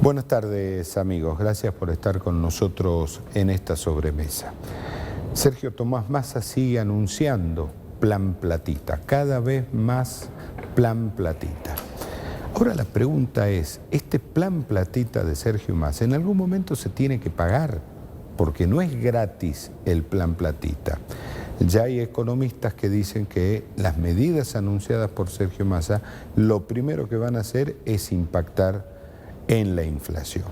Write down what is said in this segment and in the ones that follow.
Buenas tardes, amigos. Gracias por estar con nosotros en esta sobremesa. Sergio Tomás Massa sigue anunciando Plan Platita, cada vez más Plan Platita. Ahora la pregunta es, ¿este Plan Platita de Sergio Massa en algún momento se tiene que pagar? Porque no es gratis el Plan Platita. Ya hay economistas que dicen que las medidas anunciadas por Sergio Massa lo primero que van a hacer es impactar en la inflación.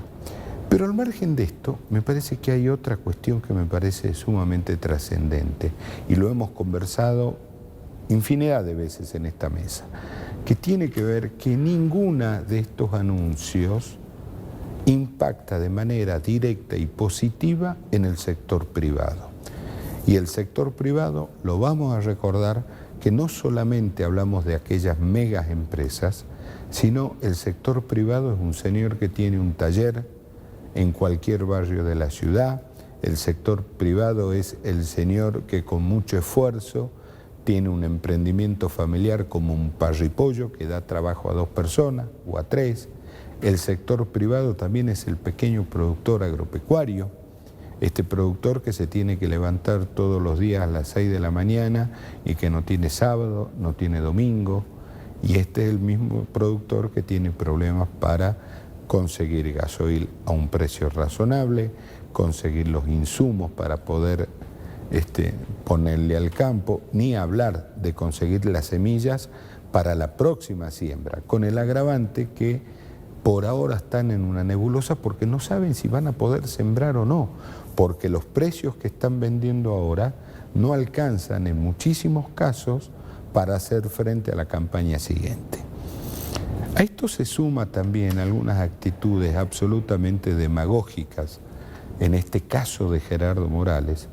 Pero al margen de esto, me parece que hay otra cuestión que me parece sumamente trascendente, y lo hemos conversado infinidad de veces en esta mesa, que tiene que ver que ninguna de estos anuncios impacta de manera directa y positiva en el sector privado. Y el sector privado, lo vamos a recordar, que no solamente hablamos de aquellas megas empresas, sino el sector privado es un señor que tiene un taller en cualquier barrio de la ciudad. El sector privado es el señor que con mucho esfuerzo tiene un emprendimiento familiar como un parripollo que da trabajo a 2 personas o a 3. El sector privado también es el pequeño productor agropecuario, este productor que se tiene que levantar todos los días a las 6 de la mañana y que no tiene sábado, no tiene domingo, y este es el mismo productor que tiene problemas para conseguir gasoil a un precio razonable, conseguir los insumos para poder ponerle al campo, ni hablar de conseguir las semillas para la próxima siembra, con el agravante que por ahora están en una nebulosa porque no saben si van a poder sembrar o no, porque los precios que están vendiendo ahora no alcanzan en muchísimos casos para hacer frente a la campaña siguiente. A esto se suma también algunas actitudes absolutamente demagógicas, en este caso de Gerardo Morales,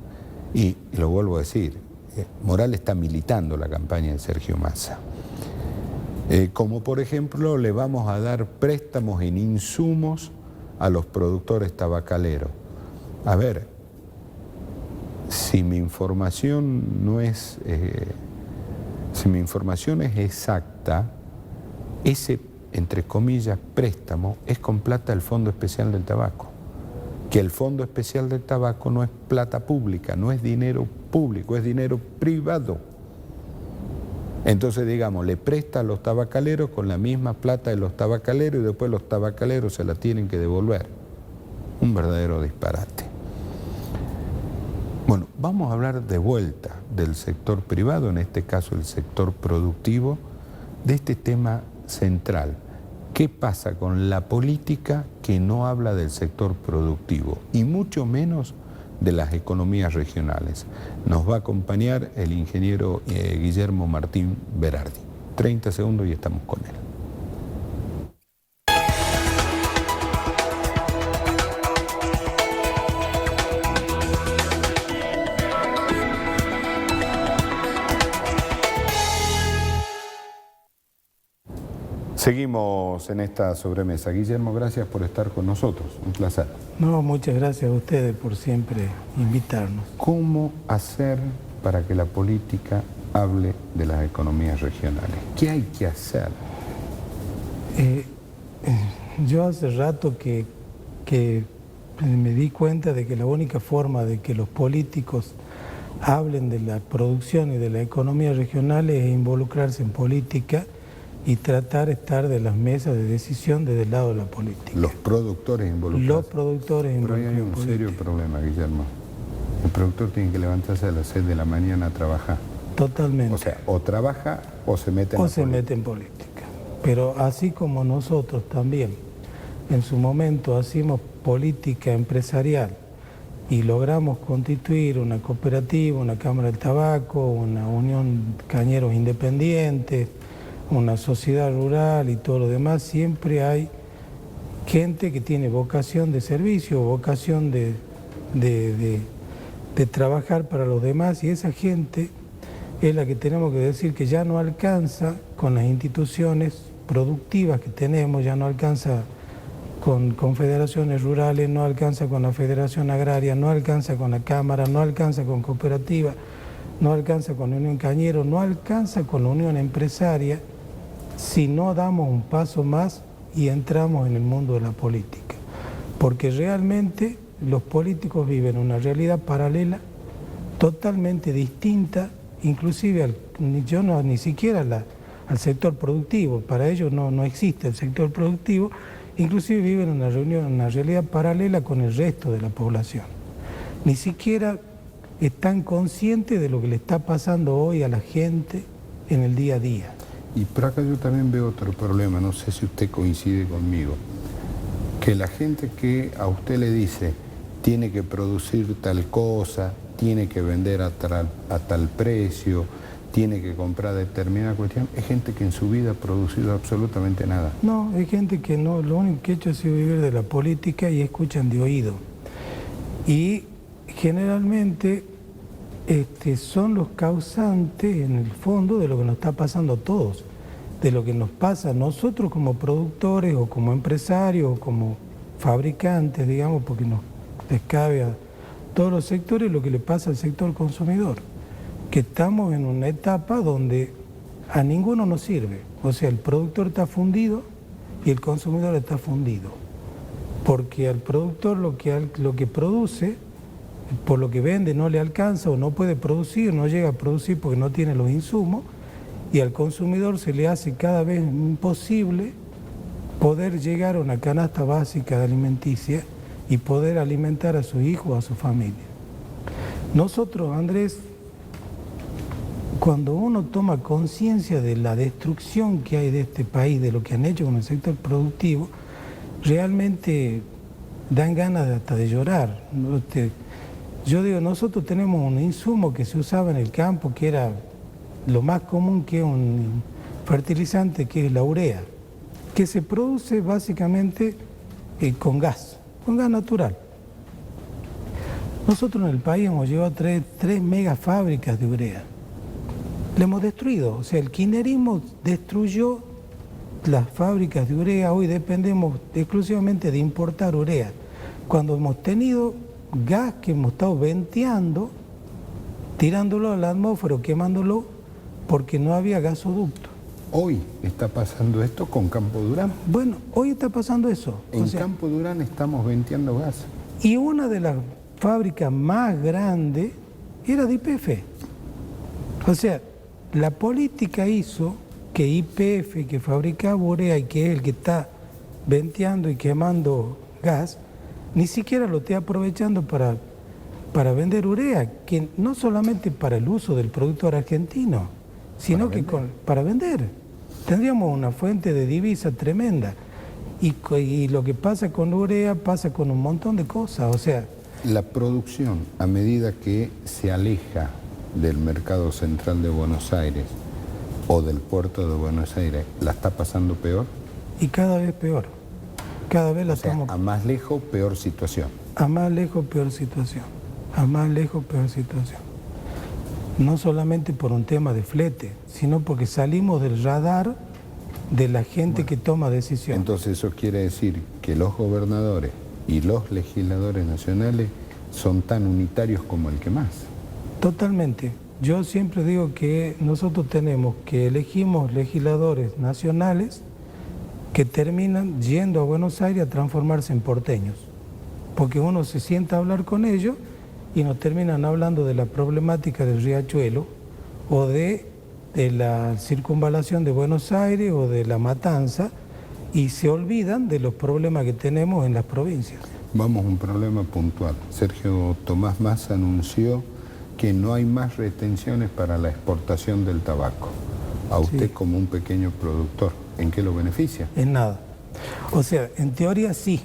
y lo vuelvo a decir, Morales está militando la campaña de Sergio Massa. Como por ejemplo, le vamos a dar préstamos en insumos a los productores tabacaleros. A ver, si mi información no es... Si mi información es exacta, ese, entre comillas, préstamo es con plata del Fondo Especial del Tabaco. Que el Fondo Especial del Tabaco no es plata pública, no es dinero público, es dinero privado. Entonces, digamos, le presta a los tabacaleros con la misma plata de los tabacaleros y después los tabacaleros se la tienen que devolver. Un verdadero disparate. Bueno, vamos a hablar de vuelta del sector privado, en este caso el sector productivo, de este tema central. ¿Qué pasa con la política que no habla del sector productivo y mucho menos de las economías regionales? Nos va a acompañar el ingeniero Guillermo Martín Berardi. 30 segundos y estamos con él. Seguimos en esta sobremesa. Guillermo, gracias por estar con nosotros. Un placer. No, muchas gracias a ustedes por siempre invitarnos. ¿Cómo hacer para que la política hable de las economías regionales? ¿Qué hay que hacer? Yo hace rato que me di cuenta de que la única forma de que los políticos hablen de la producción y de la economía regional es involucrarse en política y tratar de estar de las mesas de decisión desde el lado de la política. Los productores involucrados. Los productores involucrados. Pero ahí hay un serio problema, Guillermo. El productor tiene que levantarse a las 6 de la mañana a trabajar. Totalmente. O sea, o trabaja o se mete en la política. mete en política. Pero así como nosotros también, en su momento hacimos política empresarial y logramos constituir una cooperativa, una cámara del tabaco, una unión cañeros independientes, una sociedad rural y todo lo demás, siempre hay gente que tiene vocación de servicio, vocación de trabajar para los demás, y esa gente es la que tenemos que decir que ya no alcanza con las instituciones productivas que tenemos, ya no alcanza con confederaciones rurales, no alcanza con la Federación Agraria, no alcanza con la Cámara, no alcanza con cooperativa, no alcanza con la Unión Cañero, no alcanza con la Unión Empresaria, si no damos un paso más y entramos en el mundo de la política. porque realmente los políticos viven una realidad paralela, totalmente distinta, inclusive ni siquiera al sector productivo. Para ellos no existe el sector productivo, inclusive viven una realidad paralela con el resto de la población. Ni siquiera están conscientes de lo que le está pasando hoy a la gente en el día a día. Y por acá yo también veo otro problema, no sé si usted coincide conmigo, que la gente que a usted le dice tiene que producir tal cosa, tiene que vender a tal precio, tiene que comprar determinada cuestión, es gente que en su vida ha producido absolutamente nada. No, es gente que no, lo único que ha hecho ha sido vivir de la política y escuchan de oído. Y generalmente son los causantes, en el fondo, de lo que nos está pasando a todos, de lo que nos pasa a nosotros como productores o como empresarios o como fabricantes, digamos, porque nos descabe a todos los sectores lo que le pasa al sector consumidor, que estamos en una etapa donde a ninguno nos sirve. O sea, el productor está fundido y el consumidor está fundido, porque al productor lo que produce, por lo que vende, no le alcanza o no puede producir, no llega a producir porque no tiene los insumos, y al consumidor se le hace cada vez imposible poder llegar a una canasta básica de alimenticia y poder alimentar a sus hijos, a su familia. Nosotros, Andrés, cuando uno toma conciencia de la destrucción que hay de este país, de lo que han hecho con el sector productivo, realmente dan ganas hasta de llorar. Yo digo, nosotros tenemos un insumo que se usaba en el campo, que era lo más común, que es un fertilizante, que es la urea, que se produce básicamente con gas natural. Nosotros en el país hemos llevado tres megafábricas de urea. Le hemos destruido, o sea, el kirchnerismo destruyó las fábricas de urea. Hoy dependemos exclusivamente de importar urea, cuando hemos tenido gas que hemos estado venteando, tirándolo al atmósfera, quemándolo, porque no había gasoducto. Hoy está pasando esto con Campo Durán. Bueno, hoy está pasando eso. En Campo Durán estamos venteando gas. Y una de las fábricas más grandes era de YPF. O sea, la política hizo que YPF, que fabricaba urea y que es el que está venteando y quemando gas, ni siquiera lo esté aprovechando para vender urea, que no solamente para el uso del productor argentino, sino para vender. Tendríamos una fuente de divisa tremenda. Y lo que pasa con urea pasa con un montón de cosas. O sea, la producción, a medida que se aleja del mercado central de Buenos Aires o del puerto de Buenos Aires, ¿la está pasando peor? Y cada vez peor. Cada vez la estamos... A más lejos, peor situación. A más lejos, peor situación. A más lejos, peor situación. No solamente por un tema de flete, sino porque salimos del radar de la gente que toma decisiones. Entonces eso quiere decir que los gobernadores y los legisladores nacionales son tan unitarios como el que más. Totalmente. Yo siempre digo que nosotros tenemos que elegimos legisladores nacionales que terminan yendo a Buenos Aires a transformarse en porteños, porque uno se sienta a hablar con ellos y nos terminan hablando de la problemática del riachuelo o de la circunvalación de Buenos Aires o de la Matanza, y se olvidan de los problemas que tenemos en las provincias. Vamos a un problema puntual. Sergio Tomás Massa anunció que no hay más retenciones para la exportación del tabaco. A usted, sí, como un pequeño productor, ¿en qué lo beneficia? En nada. O sea, en teoría sí.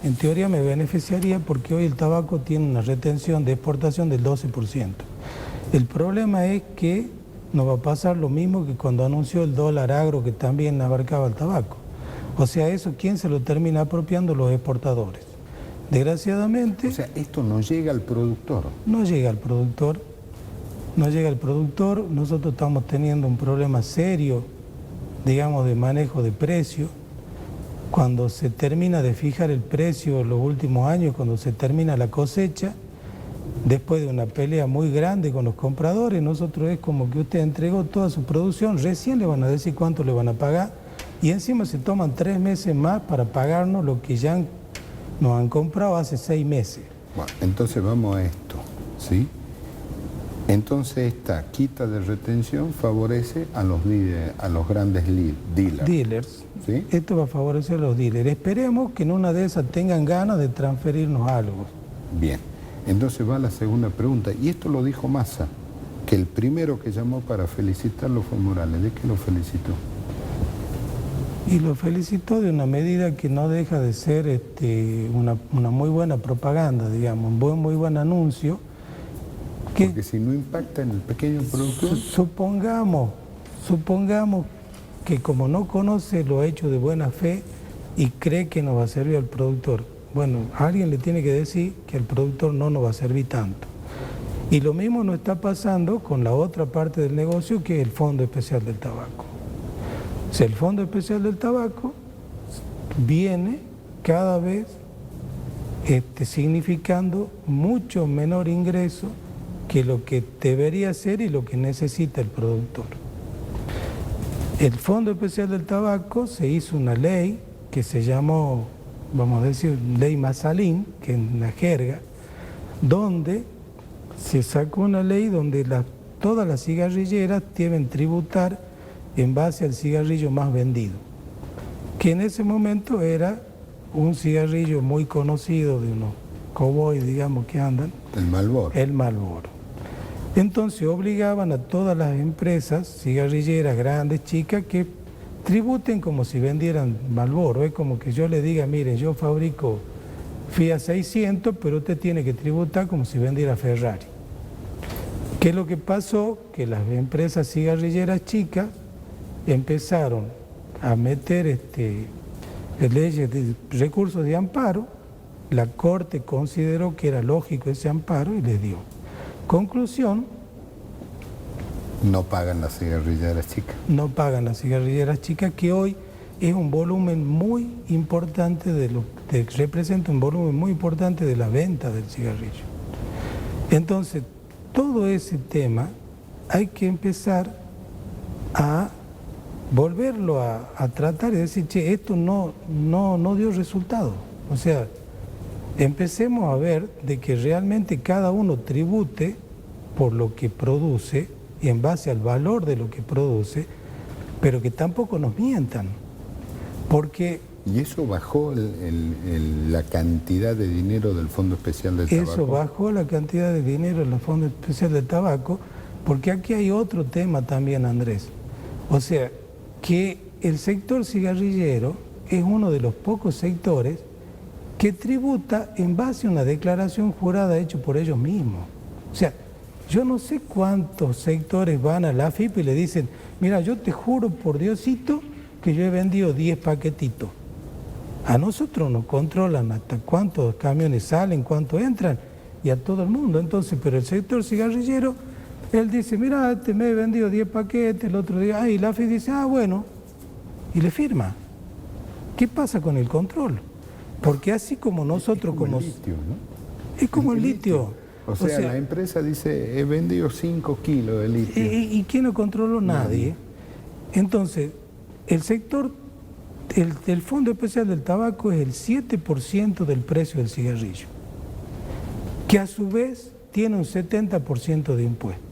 En teoría me beneficiaría porque hoy el tabaco tiene una retención de exportación del 12%. El problema es que nos va a pasar lo mismo que cuando anunció el dólar agro, que también abarcaba el tabaco. O sea, eso, ¿quién se lo termina apropiando? Los exportadores. Desgraciadamente... O sea, esto no llega al productor. No llega al productor. No llega al productor. Nosotros estamos teniendo un problema serio, digamos, de manejo de precio. Cuando se termina de fijar el precio los últimos años, cuando se termina la cosecha, después de una pelea muy grande con los compradores, nosotros es como que usted entregó toda su producción, recién le van a decir cuánto le van a pagar, y encima se toman 3 meses más para pagarnos lo que ya han nos han comprado hace 6 meses. Bueno, entonces vamos a esto, ¿sí? Entonces esta quita de retención favorece a los grandes dealers. ¿Sí? Esto va a favorecer a los dealers. Esperemos que en una de esas tengan ganas de transferirnos algo. Bien, entonces va la segunda pregunta. Y esto lo dijo Massa, que el primero que llamó para felicitarlo fue Morales. ¿De qué lo felicitó? Y lo felicitó de una medida que no deja de ser una muy buena propaganda, digamos, un muy buen anuncio. Porque si no impacta en el pequeño productor... Supongamos que como no conoce lo hecho de buena fe y cree que nos va a servir al productor, bueno, alguien le tiene que decir que al productor no nos va a servir tanto. Y lo mismo nos está pasando con la otra parte del negocio, que es el Fondo Especial del Tabaco. O sea, el Fondo Especial del Tabaco viene cada vez significando mucho menor ingreso que lo que debería ser y lo que necesita el productor. El Fondo Especial del Tabaco se hizo una ley que se llamó, vamos a decir, Ley Masalín, que en la jerga, donde se sacó una ley donde todas las cigarrilleras deben tributar en base al cigarrillo más vendido, que en ese momento era un cigarrillo muy conocido de unos cowboys, digamos, que andan. El Marlboro. El Marlboro. Entonces obligaban a todas las empresas cigarrilleras, grandes, chicas, que tributen como si vendieran Marlboro. Es como que yo le diga, mire, yo fabrico Fiat 600, pero usted tiene que tributar como si vendiera Ferrari. ¿Qué es lo que pasó? Que las empresas cigarrilleras chicas empezaron a meter leyes de recursos de amparo. La Corte consideró que era lógico ese amparo y le dio. Conclusión. No pagan las cigarrilleras chicas. No pagan las cigarrilleras chicas, que hoy es un volumen muy importante representa un volumen muy importante de la venta del cigarrillo. Entonces, todo ese tema hay que empezar a volverlo a tratar y decir, che, esto no dio resultado. O sea, empecemos a ver de que realmente cada uno tribute por lo que produce y en base al valor de lo que produce, pero que tampoco nos mientan, porque... ¿Y eso bajó la cantidad de dinero del Fondo Especial del Tabaco? Eso bajó la cantidad de dinero del Fondo Especial del Tabaco, porque aquí hay otro tema también, Andrés. O sea, que el sector cigarrillero es uno de los pocos sectores que tributa en base a una declaración jurada hecha por ellos mismos. O sea, yo no sé cuántos sectores van a la AFIP y le dicen, mira, yo te juro por Diosito que yo he vendido 10 paquetitos. A nosotros nos controlan hasta cuántos camiones salen, cuántos entran, y a todo el mundo. Entonces, pero el sector cigarrillero, él dice, mira, me he vendido 10 paquetes, el otro día, y la AFIP dice, bueno, y le firma. ¿Qué pasa con el control? Porque así como nosotros... Es como el litio, ¿no? Es como el litio. O sea, la empresa dice, he vendido 5 kilos de litio. ¿Y quién lo controló? Nadie. Entonces, el sector, el Fondo Especial del Tabaco es el 7% del precio del cigarrillo, que a su vez tiene un 70% de impuesto.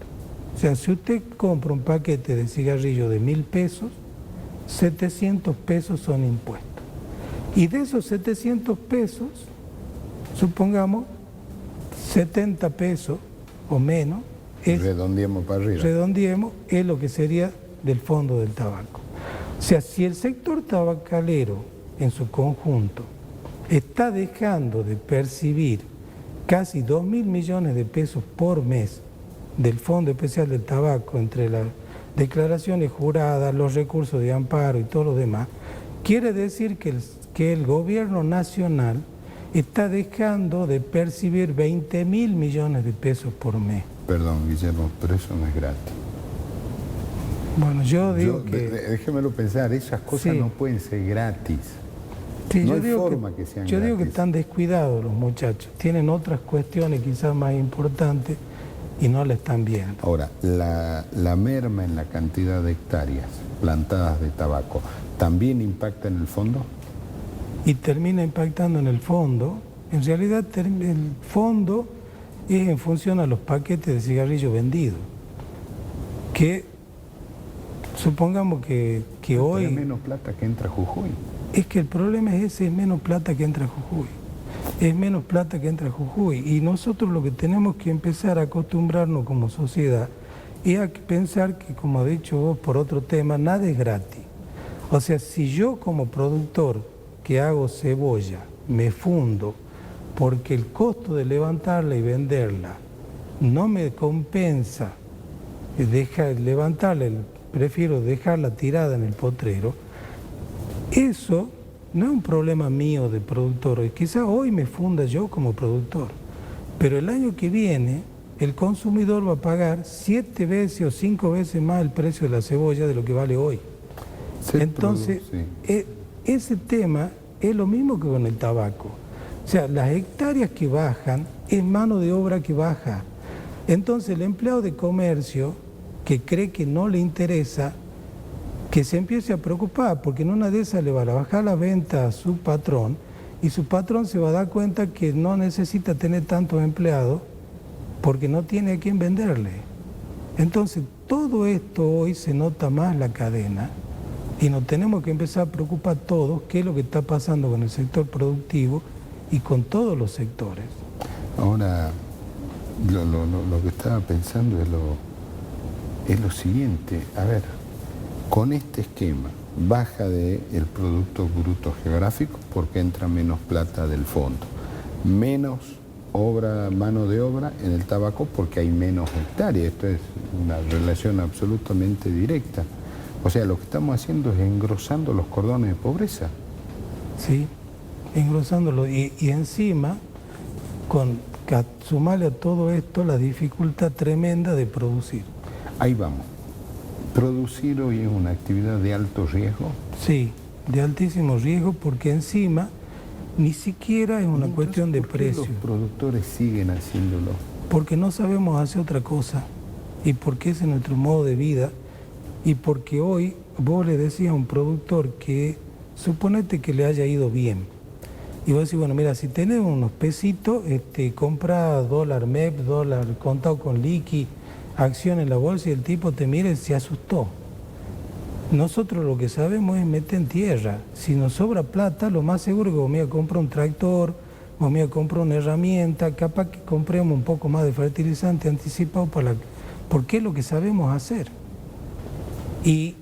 O sea, si usted compra un paquete de cigarrillo de 1.000 pesos, 700 pesos son impuestos. Y de esos 700 pesos, supongamos, 70 pesos o menos, redondeemos para arriba. Redondeemos, es lo que sería del Fondo del Tabaco. O sea, si el sector tabacalero en su conjunto está dejando de percibir casi 2.000 millones de pesos por mes del Fondo Especial del Tabaco, entre las declaraciones juradas, los recursos de amparo y todo lo demás, quiere decir que el gobierno nacional está dejando de percibir 20.000 millones de pesos por mes. Perdón, Guillermo, pero eso no es gratis. Bueno, yo digo que... Déjemelo pensar, esas cosas sí, no pueden ser gratis. Sí, no hay forma que sean yo gratis. digo que están descuidados los muchachos, tienen otras cuestiones quizás más importantes y no la están viendo. Ahora, la merma en la cantidad de hectáreas plantadas de tabaco, ¿también impacta en el fondo? y termina impactando en el fondo. En realidad el fondo es en función a los paquetes de cigarrillos vendidos, que supongamos que hoy... Es menos plata que entra a Jujuy. Es que el problema es ese, es menos plata que entra a Jujuy. Es menos plata que entra a Jujuy. Y nosotros lo que tenemos que empezar a acostumbrarnos como sociedad es a pensar que, como ha dicho vos por otro tema, nada es gratis. O sea, si yo como productor que hago cebolla me fundo porque el costo de levantarla y venderla no me compensa levantarla, prefiero dejarla tirada en el potrero, eso no es un problema mío de productor. Quizá hoy me funda yo como productor, pero el año que viene el consumidor va a pagar 7 veces o 5 veces más el precio de la cebolla de lo que vale hoy. Entonces, ese tema es lo mismo que con el tabaco. O sea, las hectáreas que bajan es mano de obra que baja. Entonces el empleado de comercio que cree que no le interesa, que se empiece a preocupar, porque en una de esas le va a bajar la venta a su patrón y su patrón se va a dar cuenta que no necesita tener tantos empleados porque no tiene a quién venderle. Entonces todo esto hoy se nota más la cadena y nos tenemos que empezar a preocupar todos qué es lo que está pasando con el sector productivo y con todos los sectores. Ahora, lo que estaba pensando es lo siguiente. A ver, con este esquema, baja del Producto Bruto Geográfico porque entra menos plata del fondo, menos mano de obra en el tabaco porque hay menos hectáreas. Esto es una relación absolutamente directa. O sea, lo que estamos haciendo es engrosando los cordones de pobreza. Sí, engrosándolo. Y encima, sumarle a todo esto la dificultad tremenda de producir. Ahí vamos. ¿Producir hoy es una actividad de alto riesgo? Sí, de altísimo riesgo porque encima ni siquiera es una cuestión de precio. ¿Por qué los productores siguen haciéndolo? Porque no sabemos hacer otra cosa y porque ese es nuestro modo de vida y porque hoy vos le decías a un productor que suponete que le haya ido bien y vos decís, bueno, mira, si tenés unos pesitos, compra dólar MEP, dólar contado con liqui, acción en la bolsa y el tipo te mira y se asustó. Nosotros lo que sabemos es meter en tierra. Si nos sobra plata, lo más seguro es que vos me comprar un tractor, vos me comprar una herramienta, capaz que compremos un poco más de fertilizante anticipado porque es lo que sabemos hacer. Y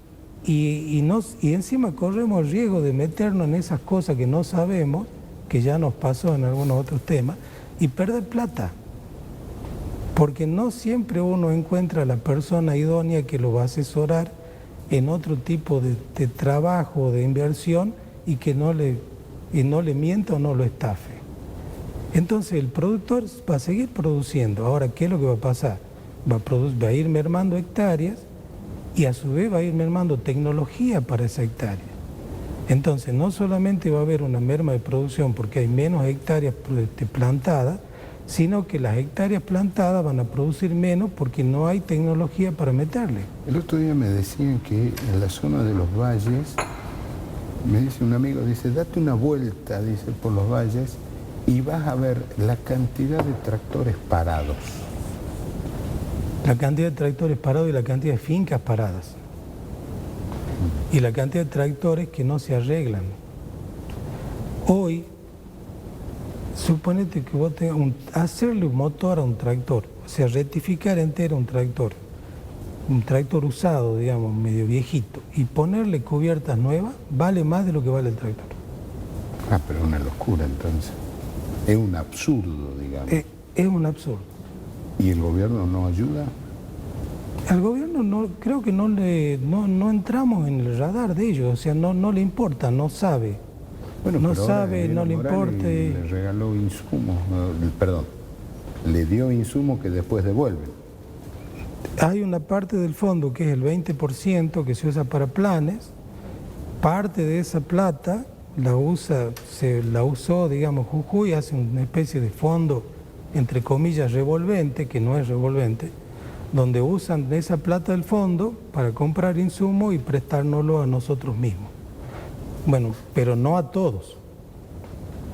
encima corremos el riesgo de meternos en esas cosas que no sabemos, que ya nos pasó en algunos otros temas, y perder plata. Porque no siempre uno encuentra a la persona idónea que lo va a asesorar en otro tipo de trabajo, de inversión, y que no le mienta o no lo estafe. Entonces el productor va a seguir produciendo. Ahora, ¿qué es lo que va a pasar? Va a ir mermando hectáreas y a su vez va a ir mermando tecnología para esa hectárea. Entonces no solamente va a haber una merma de producción porque hay menos hectáreas plantadas, sino que las hectáreas plantadas van a producir menos porque no hay tecnología para meterle. El otro día me decían que en la zona de los valles, me dice un amigo, dice, date una vuelta, dice, por los valles y vas a ver la cantidad de tractores parados. La cantidad de tractores parados y la cantidad de fincas paradas. Y la cantidad de tractores que no se arreglan. Hoy, suponete que vos tengas hacerle un motor a un tractor, o sea, rectificar entero un tractor usado, digamos, medio viejito, y ponerle cubiertas nuevas, vale más de lo que vale el tractor. Ah, pero es una locura entonces. Es un absurdo, digamos. Es un absurdo. ¿Y el gobierno no ayuda? Al gobierno no, creo que no entramos en el radar de ellos, o sea, no le importa, no sabe. Bueno, no sabe, no le importa. Le regaló insumos, perdón, le dio insumos que después devuelven. Hay una parte del fondo que es el 20% que se usa para planes, parte de esa plata la usó, digamos, Jujuy, hace una especie de fondo, entre comillas, revolvente, que no es revolvente, donde usan esa plata del fondo para comprar insumos y prestárnoslo a nosotros mismos. Bueno, pero no a todos.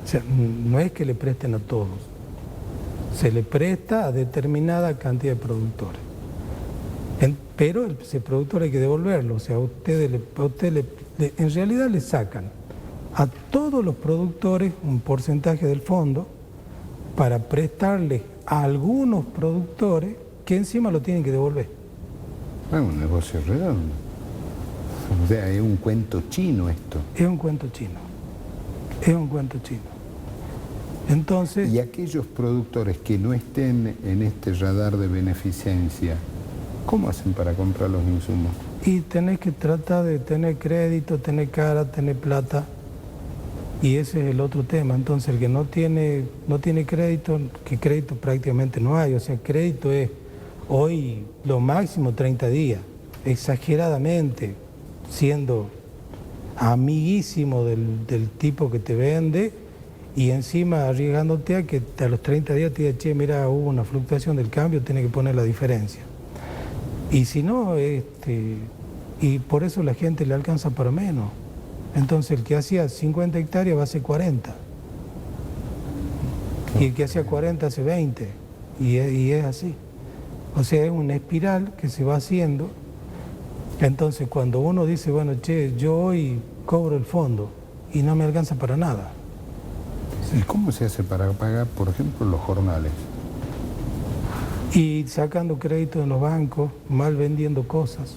sea, no es que le presten a todos, se le presta a determinada cantidad de productores. Pero ese productor hay que devolverlo, o sea, en realidad le sacan a todos los productores un porcentaje del fondo para prestarle a algunos productores que encima lo tienen que devolver. Es un negocio redondo. O sea, es un cuento chino esto. Es un cuento chino. Es un cuento chino. Entonces... Y aquellos productores que no estén en este radar de beneficencia, ¿cómo hacen para comprar los insumos? Y tenés que tratar de tener crédito, tener cara, tener plata. Y ese es el otro tema. Entonces, el que no tiene crédito, que crédito prácticamente no hay. O sea, crédito es hoy lo máximo 30 días, exageradamente, siendo amiguísimo del tipo que te vende y encima arriesgándote a que a los 30 días te diga, che, mira, hubo una fluctuación del cambio, tiene que poner la diferencia. Y si no, y por eso la gente le alcanza para menos. Entonces el que hacía 50 hectáreas va a hacer 40. Y el que hacía 40 hace 20. Y es así. O sea, es una espiral que se va haciendo. Entonces cuando uno dice, bueno, che, yo hoy cobro el fondo y no me alcanza para nada. ¿Y cómo se hace para pagar, por ejemplo, los jornales? Y sacando crédito en los bancos, mal vendiendo cosas.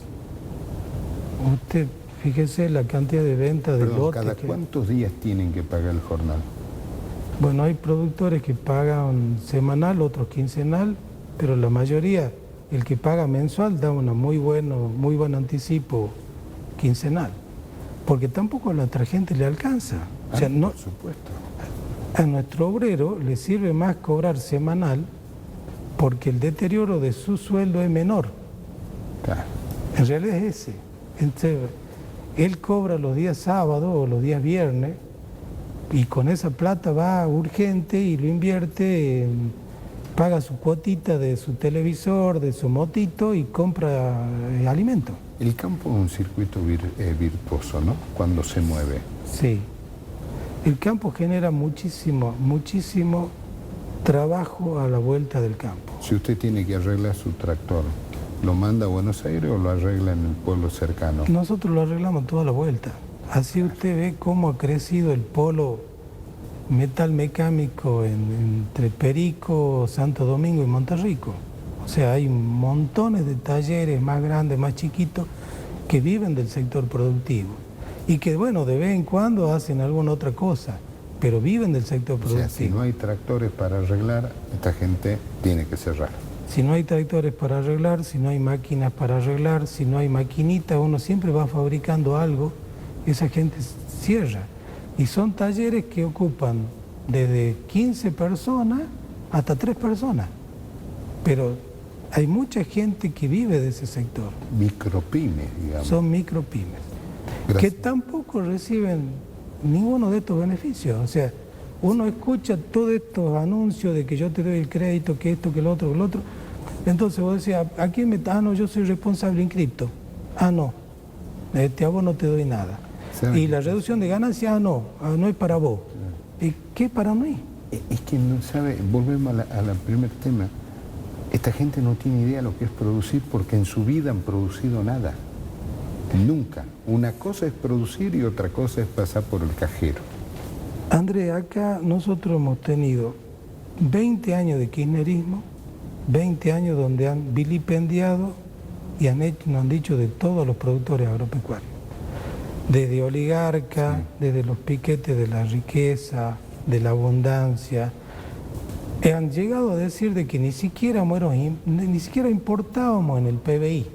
Usted, fíjese la cantidad de ventas de lotes. ¿Cada cuántos días tienen que pagar el jornal? Bueno, hay productores que pagan semanal, otros quincenal, pero la mayoría, el que paga mensual da un muy buen anticipo quincenal, porque tampoco a la otra gente le alcanza. O sea, no, por supuesto. A nuestro obrero le sirve más cobrar semanal porque el deterioro de su sueldo es menor. Claro. En realidad es ese. Entonces, él cobra los días sábados o los días viernes y con esa plata va urgente y lo invierte, paga su cuotita de su televisor, de su motito y compra alimento. El campo es un circuito virtuoso, ¿no? Cuando se mueve. Sí. El campo genera muchísimo trabajo a la vuelta del campo. Si usted tiene que arreglar su tractor, ¿lo manda a Buenos Aires o lo arregla en el pueblo cercano? Nosotros lo arreglamos toda la vuelta. Así usted ve cómo ha crecido el polo metal mecánico entre Perico, Santo Domingo y Monterrico. O sea, hay montones de talleres más grandes, más chiquitos, que viven del sector productivo. Y que, bueno, de vez en cuando hacen alguna otra cosa, pero viven del sector productivo. O sea, si no hay tractores para arreglar, esta gente tiene que cerrar. Si no hay tractores para arreglar, si no hay máquinas para arreglar, si no hay maquinitas, uno siempre va fabricando algo, esa gente cierra. Y son talleres que ocupan desde 15 personas hasta 3 personas. Pero hay mucha gente que vive de ese sector. Micropymes, digamos. Son micropymes. Gracias. Que tampoco reciben ninguno de estos beneficios. O sea, uno escucha todos estos anuncios de que yo te doy el crédito, que esto, que lo otro, que lo otro. Entonces vos decías, ¿a quién me...? Ah, no, yo soy responsable en cripto. Ah, no, a vos no te doy nada. Y la reducción de ganancias, no es para vos. ¿Y qué para mí? Es que no sabe, volvemos al primer tema. Esta gente no tiene idea de lo que es producir porque en su vida han producido nada. Nunca. Una cosa es producir y otra cosa es pasar por el cajero. André, acá nosotros hemos tenido 20 años de kirchnerismo, 20 años donde han vilipendiado y nos han dicho de todos los productores agropecuarios. Desde oligarca, sí, desde los piquetes de la riqueza, de la abundancia. Han llegado a decir de que ni siquiera importábamos en el PBI,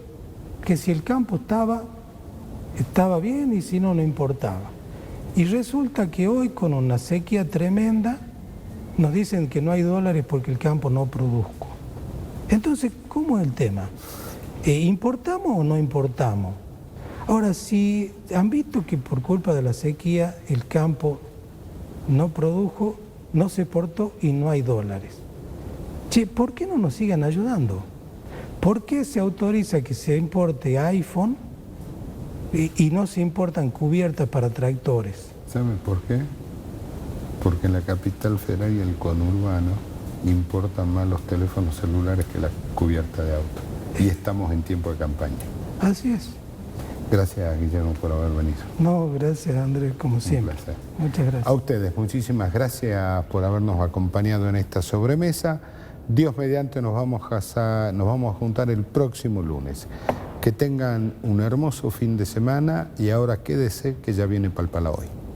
que si el campo estaba bien y si no, no importaba. Y resulta que hoy con una sequía tremenda nos dicen que no hay dólares porque el campo no produjo. Entonces, ¿cómo es el tema? ¿Importamos o no importamos? Ahora, si han visto que por culpa de la sequía el campo no produjo, no se exportó y no hay dólares. Che, ¿por qué no nos siguen ayudando? ¿Por qué se autoriza que se importe iPhone y no se importan cubiertas para tractores? ¿Saben por qué? Porque en la capital federal y el conurbano importan más los teléfonos celulares que la cubierta de auto. Y estamos en tiempo de campaña. Así es. Gracias, Guillermo, por haber venido. No, gracias, Andrés, como siempre. Un placer. Muchas gracias. A ustedes, muchísimas gracias por habernos acompañado en esta sobremesa. Dios mediante nos vamos a juntar el próximo lunes. Que tengan un hermoso fin de semana y ahora quédese que ya viene Palpala Hoy.